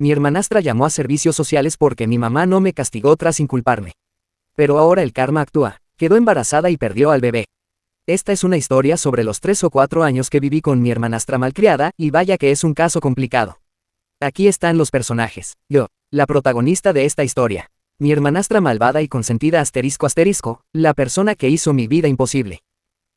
Mi hermanastra llamó a servicios sociales porque mi mamá no me castigó tras inculparme. Pero ahora el karma actúa, quedó embarazada y perdió al bebé. Esta es una historia sobre los 3 o 4 años que viví con mi hermanastra malcriada, y vaya que es un caso complicado. Aquí están los personajes. Yo, la protagonista de esta historia. Mi hermanastra malvada y consentida ***, la persona que hizo mi vida imposible.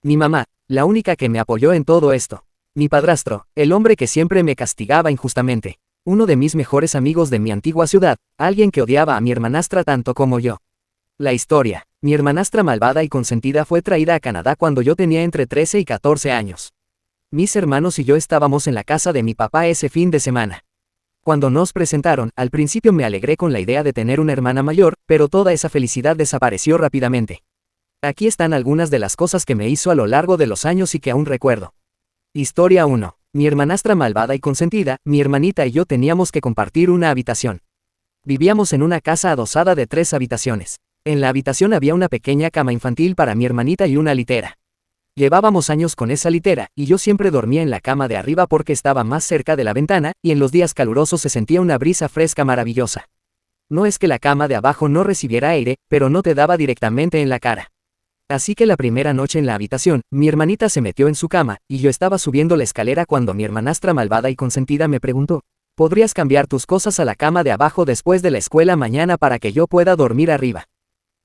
Mi mamá, la única que me apoyó en todo esto. Mi padrastro, el hombre que siempre me castigaba injustamente. Uno de mis mejores amigos de mi antigua ciudad, alguien que odiaba a mi hermanastra tanto como yo. La historia. Mi hermanastra malvada y consentida fue traída a Canadá cuando yo tenía entre 13 y 14 años. Mis hermanos y yo estábamos en la casa de mi papá ese fin de semana. Cuando nos presentaron, al principio me alegré con la idea de tener una hermana mayor, pero toda esa felicidad desapareció rápidamente. Aquí están algunas de las cosas que me hizo a lo largo de los años y que aún recuerdo. Historia 1. Mi hermanastra malvada y consentida, mi hermanita y yo teníamos que compartir una habitación. Vivíamos en una casa adosada de 3 habitaciones. En la habitación había una pequeña cama infantil para mi hermanita y una litera. Llevábamos años con esa litera, y yo siempre dormía en la cama de arriba porque estaba más cerca de la ventana, y en los días calurosos se sentía una brisa fresca maravillosa. No es que la cama de abajo no recibiera aire, pero no te daba directamente en la cara. Así que la primera noche en la habitación, mi hermanita se metió en su cama, y yo estaba subiendo la escalera cuando mi hermanastra malvada y consentida me preguntó: ¿podrías cambiar tus cosas a la cama de abajo después de la escuela mañana para que yo pueda dormir arriba?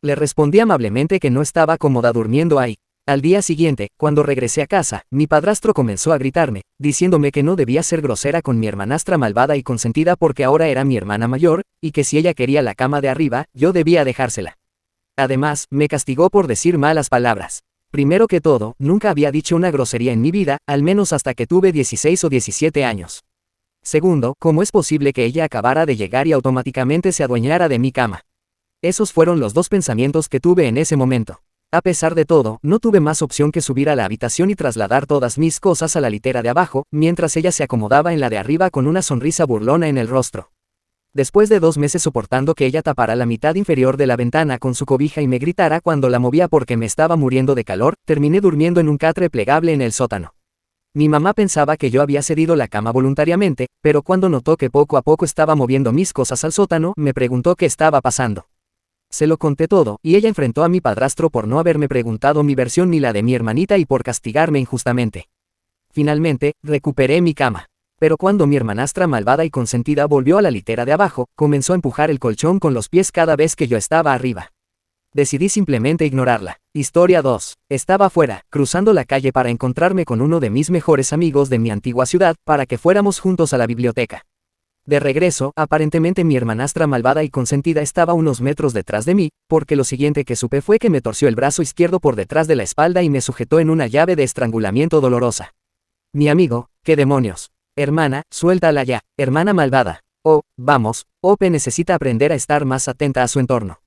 Le respondí amablemente que no estaba cómoda durmiendo ahí. Al día siguiente, cuando regresé a casa, mi padrastro comenzó a gritarme, diciéndome que no debía ser grosera con mi hermanastra malvada y consentida porque ahora era mi hermana mayor, y que si ella quería la cama de arriba, yo debía dejársela. Además, me castigó por decir malas palabras. Primero que todo, nunca había dicho una grosería en mi vida, al menos hasta que tuve 16 o 17 años. Segundo, ¿cómo es posible que ella acabara de llegar y automáticamente se adueñara de mi cama? Esos fueron los 2 pensamientos que tuve en ese momento. A pesar de todo, no tuve más opción que subir a la habitación y trasladar todas mis cosas a la litera de abajo, mientras ella se acomodaba en la de arriba con una sonrisa burlona en el rostro. Después de 2 meses soportando que ella tapara la mitad inferior de la ventana con su cobija y me gritara cuando la movía porque me estaba muriendo de calor, terminé durmiendo en un catre plegable en el sótano. Mi mamá pensaba que yo había cedido la cama voluntariamente, pero cuando notó que poco a poco estaba moviendo mis cosas al sótano, me preguntó qué estaba pasando. Se lo conté todo, y ella enfrentó a mi padrastro por no haberme preguntado mi versión ni la de mi hermanita y por castigarme injustamente. Finalmente, recuperé mi cama. Pero cuando mi hermanastra malvada y consentida volvió a la litera de abajo, comenzó a empujar el colchón con los pies cada vez que yo estaba arriba. Decidí simplemente ignorarla. Historia 2. Estaba afuera, cruzando la calle para encontrarme con uno de mis mejores amigos de mi antigua ciudad, para que fuéramos juntos a la biblioteca. De regreso, aparentemente mi hermanastra malvada y consentida estaba unos metros detrás de mí, porque lo siguiente que supe fue que me torció el brazo izquierdo por detrás de la espalda y me sujetó en una llave de estrangulamiento dolorosa. Mi amigo, ¿qué demonios? Hermana, suéltala ya, hermana malvada. Oh, vamos, Ope necesita aprender a estar más atenta a su entorno.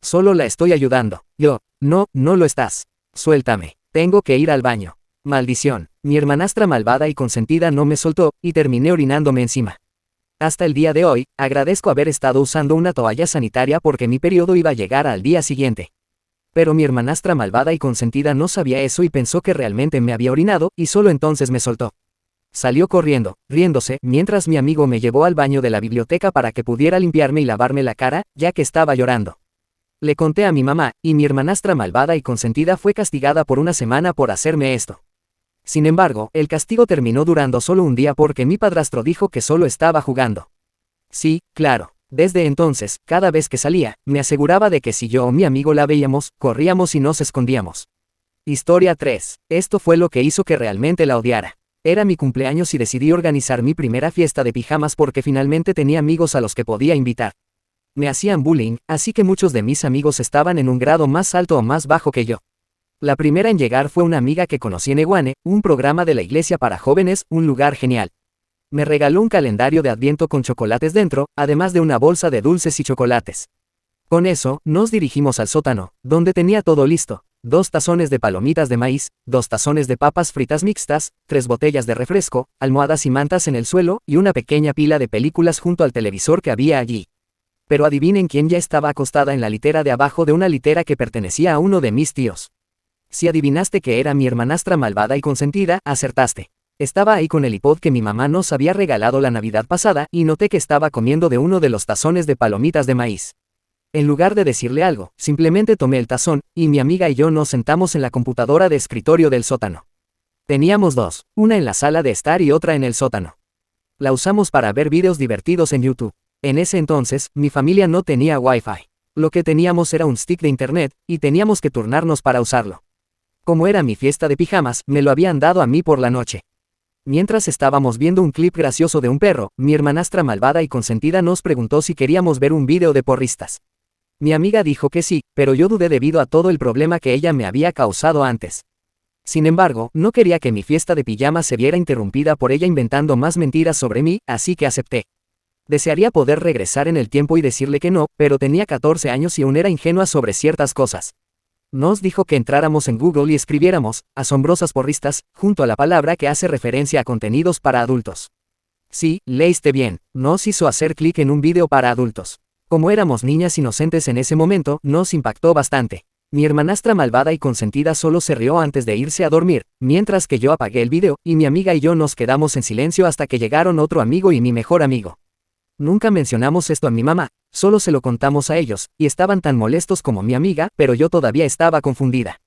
Solo la estoy ayudando. Yo, no lo estás. Suéltame, tengo que ir al baño. Maldición, mi hermanastra malvada y consentida no me soltó, y terminé orinándome encima. Hasta el día de hoy, agradezco haber estado usando una toalla sanitaria porque mi periodo iba a llegar al día siguiente. Pero mi hermanastra malvada y consentida no sabía eso y pensó que realmente me había orinado, y solo entonces me soltó. Salió corriendo, riéndose, mientras mi amigo me llevó al baño de la biblioteca para que pudiera limpiarme y lavarme la cara, ya que estaba llorando. Le conté a mi mamá, y mi hermanastra malvada y consentida fue castigada por una semana por hacerme esto. Sin embargo, el castigo terminó durando solo un día porque mi padrastro dijo que solo estaba jugando. Sí, claro. Desde entonces, cada vez que salía, me aseguraba de que si yo o mi amigo la veíamos, corríamos y nos escondíamos. Historia 3. Esto fue lo que hizo que realmente la odiara. Era mi cumpleaños y decidí organizar mi primera fiesta de pijamas porque finalmente tenía amigos a los que podía invitar. Me hacían bullying, así que muchos de mis amigos estaban en un grado más alto o más bajo que yo. La primera en llegar fue una amiga que conocí en Eguane, un programa de la iglesia para jóvenes, un lugar genial. Me regaló un calendario de Adviento con chocolates dentro, además de una bolsa de dulces y chocolates. Con eso, nos dirigimos al sótano, donde tenía todo listo: 2 tazones de palomitas de maíz, 2 tazones de papas fritas mixtas, 3 botellas de refresco, almohadas y mantas en el suelo, y una pequeña pila de películas junto al televisor que había allí. Pero adivinen quién ya estaba acostada en la litera de abajo de una litera que pertenecía a uno de mis tíos. Si adivinaste que era mi hermanastra malvada y consentida, acertaste. Estaba ahí con el iPod que mi mamá nos había regalado la Navidad pasada y noté que estaba comiendo de uno de los tazones de palomitas de maíz. En lugar de decirle algo, simplemente tomé el tazón, y mi amiga y yo nos sentamos en la computadora de escritorio del sótano. Teníamos dos, una en la sala de estar y otra en el sótano. La usamos para ver videos divertidos en YouTube. En ese entonces, mi familia no tenía Wi-Fi. Lo que teníamos era un stick de internet, y teníamos que turnarnos para usarlo. Como era mi fiesta de pijamas, me lo habían dado a mí por la noche. Mientras estábamos viendo un clip gracioso de un perro, mi hermanastra malvada y consentida nos preguntó si queríamos ver un video de porristas. Mi amiga dijo que sí, pero yo dudé debido a todo el problema que ella me había causado antes. Sin embargo, no quería que mi fiesta de pijamas se viera interrumpida por ella inventando más mentiras sobre mí, así que acepté. Desearía poder regresar en el tiempo y decirle que no, pero tenía 14 años y aún era ingenua sobre ciertas cosas. Nos dijo que entráramos en Google y escribiéramos, asombrosas porristas, junto a la palabra que hace referencia a contenidos para adultos. Sí, leíste bien, nos hizo hacer clic en un video para adultos. Como éramos niñas inocentes en ese momento, nos impactó bastante. Mi hermanastra malvada y consentida solo se rió antes de irse a dormir, mientras que yo apagué el video, y mi amiga y yo nos quedamos en silencio hasta que llegaron otro amigo y mi mejor amigo. Nunca mencionamos esto a mi mamá, solo se lo contamos a ellos, y estaban tan molestos como mi amiga, pero yo todavía estaba confundida.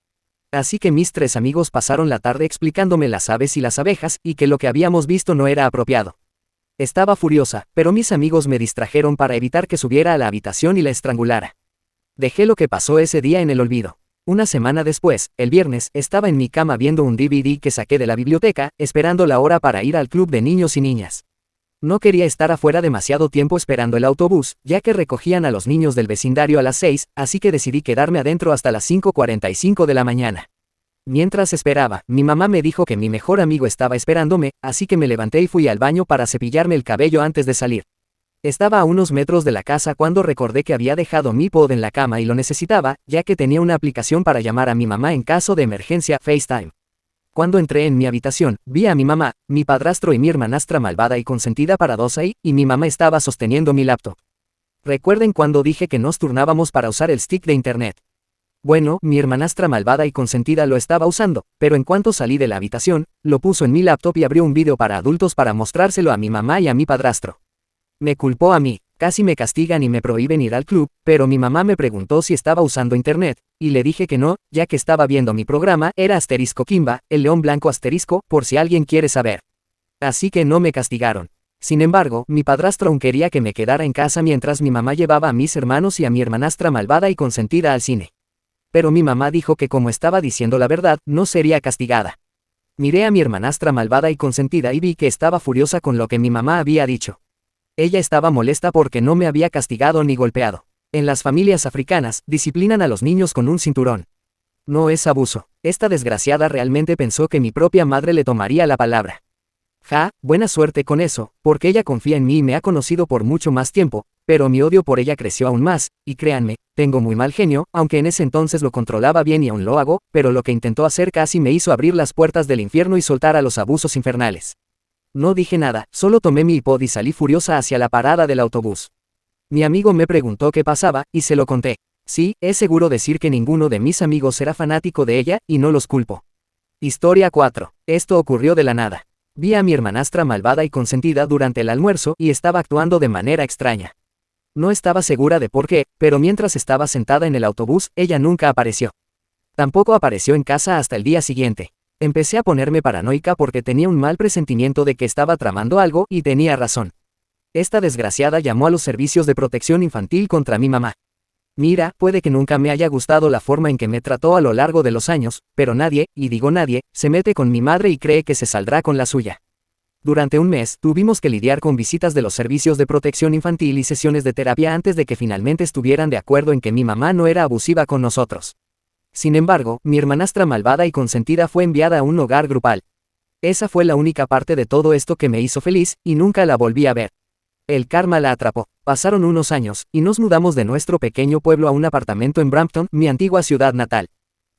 Así que mis tres amigos pasaron la tarde explicándome las aves y las abejas, y que lo que habíamos visto no era apropiado. Estaba furiosa, pero mis amigos me distrajeron para evitar que subiera a la habitación y la estrangulara. Dejé lo que pasó ese día en el olvido. Una semana después, el viernes, estaba en mi cama viendo un DVD que saqué de la biblioteca, esperando la hora para ir al club de niños y niñas. No quería estar afuera demasiado tiempo esperando el autobús, ya que recogían a los niños del vecindario a las 6, así que decidí quedarme adentro hasta las 5:45 de la mañana. Mientras esperaba, mi mamá me dijo que mi mejor amigo estaba esperándome, así que me levanté y fui al baño para cepillarme el cabello antes de salir. Estaba a unos metros de la casa cuando recordé que había dejado mi iPod en la cama y lo necesitaba, ya que tenía una aplicación para llamar a mi mamá en caso de emergencia, FaceTime. Cuando entré en mi habitación, vi a mi mamá, mi padrastro y mi hermanastra malvada y consentida parados ahí, y mi mamá estaba sosteniendo mi laptop. ¿Recuerden cuando dije que nos turnábamos para usar el stick de internet? Bueno, mi hermanastra malvada y consentida lo estaba usando, pero en cuanto salí de la habitación, lo puso en mi laptop y abrió un video para adultos para mostrárselo a mi mamá y a mi padrastro. Me culpó a mí, casi me castigan y me prohíben ir al club, pero mi mamá me preguntó si estaba usando internet, y le dije que no, ya que estaba viendo mi programa, era Asterisco Kimba, el león blanco asterisco, por si alguien quiere saber. Así que no me castigaron. Sin embargo, mi padrastro aún quería que me quedara en casa mientras mi mamá llevaba a mis hermanos y a mi hermanastra malvada y consentida al cine. Pero mi mamá dijo que como estaba diciendo la verdad, no sería castigada. Miré a mi hermanastra malvada y consentida y vi que estaba furiosa con lo que mi mamá había dicho. Ella estaba molesta porque no me había castigado ni golpeado. En las familias africanas, disciplinan a los niños con un cinturón. No es abuso. Esta desgraciada realmente pensó que mi propia madre le tomaría la palabra. Buena suerte con eso, porque ella confía en mí y me ha conocido por mucho más tiempo, pero mi odio por ella creció aún más, y créanme, tengo muy mal genio, aunque en ese entonces lo controlaba bien y aún lo hago, pero lo que intentó hacer casi me hizo abrir las puertas del infierno y soltar a los abusos infernales. No dije nada, solo tomé mi iPod y salí furiosa hacia la parada del autobús. Mi amigo me preguntó qué pasaba, y se lo conté. Sí, es seguro decir que ninguno de mis amigos era fanático de ella, y no los culpo. Historia 4. Esto ocurrió de la nada. Vi a mi hermanastra malvada y consentida durante el almuerzo, y estaba actuando de manera extraña. No estaba segura de por qué, pero mientras estaba sentada en el autobús, ella nunca apareció. Tampoco apareció en casa hasta el día siguiente. Empecé a ponerme paranoica porque tenía un mal presentimiento de que estaba tramando algo, y tenía razón. Esta desgraciada llamó a los servicios de protección infantil contra mi mamá. Mira, puede que nunca me haya gustado la forma en que me trató a lo largo de los años, pero nadie, y digo nadie, se mete con mi madre y cree que se saldrá con la suya. Durante un mes, tuvimos que lidiar con visitas de los servicios de protección infantil y sesiones de terapia antes de que finalmente estuvieran de acuerdo en que mi mamá no era abusiva con nosotros. Sin embargo, mi hermanastra malvada y consentida fue enviada a un hogar grupal. Esa fue la única parte de todo esto que me hizo feliz, y nunca la volví a ver. El karma la atrapó. Pasaron unos años, y nos mudamos de nuestro pequeño pueblo a un apartamento en Brampton, mi antigua ciudad natal.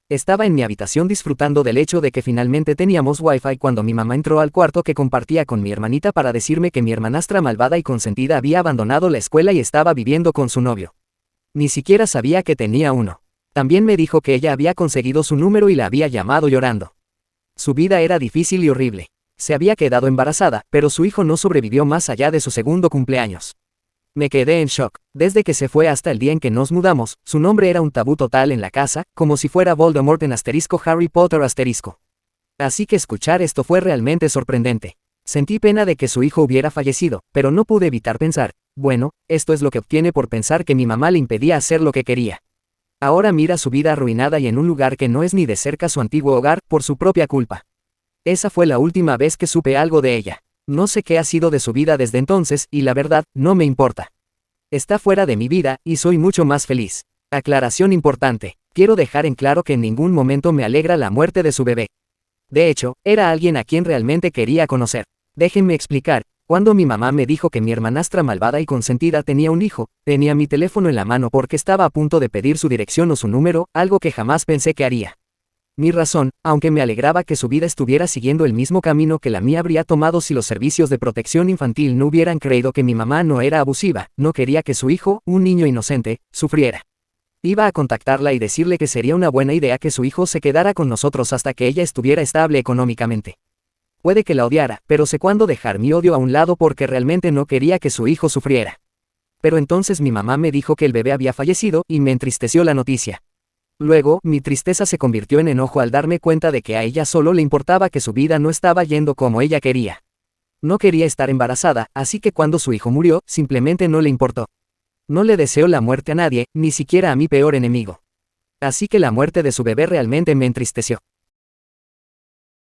Estaba en mi habitación disfrutando del hecho de que finalmente teníamos Wi-Fi cuando mi mamá entró al cuarto que compartía con mi hermanita para decirme que mi hermanastra malvada y consentida había abandonado la escuela y estaba viviendo con su novio. Ni siquiera sabía que tenía uno. También me dijo que ella había conseguido su número y la había llamado llorando. Su vida era difícil y horrible. Se había quedado embarazada, pero su hijo no sobrevivió más allá de su segundo cumpleaños. Me quedé en shock. Desde que se fue hasta el día en que nos mudamos, su nombre era un tabú total en la casa, como si fuera Voldemort en asterisco Harry Potter asterisco. Así que escuchar esto fue realmente sorprendente. Sentí pena de que su hijo hubiera fallecido, pero no pude evitar pensar, bueno, esto es lo que obtiene por pensar que mi mamá le impedía hacer lo que quería. Ahora mira su vida arruinada y en un lugar que no es ni de cerca su antiguo hogar, por su propia culpa. Esa fue la última vez que supe algo de ella. No sé qué ha sido de su vida desde entonces, y la verdad, no me importa. Está fuera de mi vida, y soy mucho más feliz. Aclaración importante. Quiero dejar en claro que en ningún momento me alegra la muerte de su bebé. De hecho, era alguien a quien realmente quería conocer. Déjenme explicar. Cuando mi mamá me dijo que mi hermanastra malvada y consentida tenía un hijo, tenía mi teléfono en la mano porque estaba a punto de pedir su dirección o su número, algo que jamás pensé que haría. Mi razón, aunque me alegraba que su vida estuviera siguiendo el mismo camino que la mía habría tomado si los servicios de protección infantil no hubieran creído que mi mamá no era abusiva, no quería que su hijo, un niño inocente, sufriera. Iba a contactarla y decirle que sería una buena idea que su hijo se quedara con nosotros hasta que ella estuviera estable económicamente. Puede que la odiara, pero sé cuándo dejar mi odio a un lado porque realmente no quería que su hijo sufriera. Pero entonces mi mamá me dijo que el bebé había fallecido y me entristeció la noticia. Luego, mi tristeza se convirtió en enojo al darme cuenta de que a ella solo le importaba que su vida no estaba yendo como ella quería. No quería estar embarazada, así que cuando su hijo murió, simplemente no le importó. No le deseo la muerte a nadie, ni siquiera a mi peor enemigo. Así que la muerte de su bebé realmente me entristeció.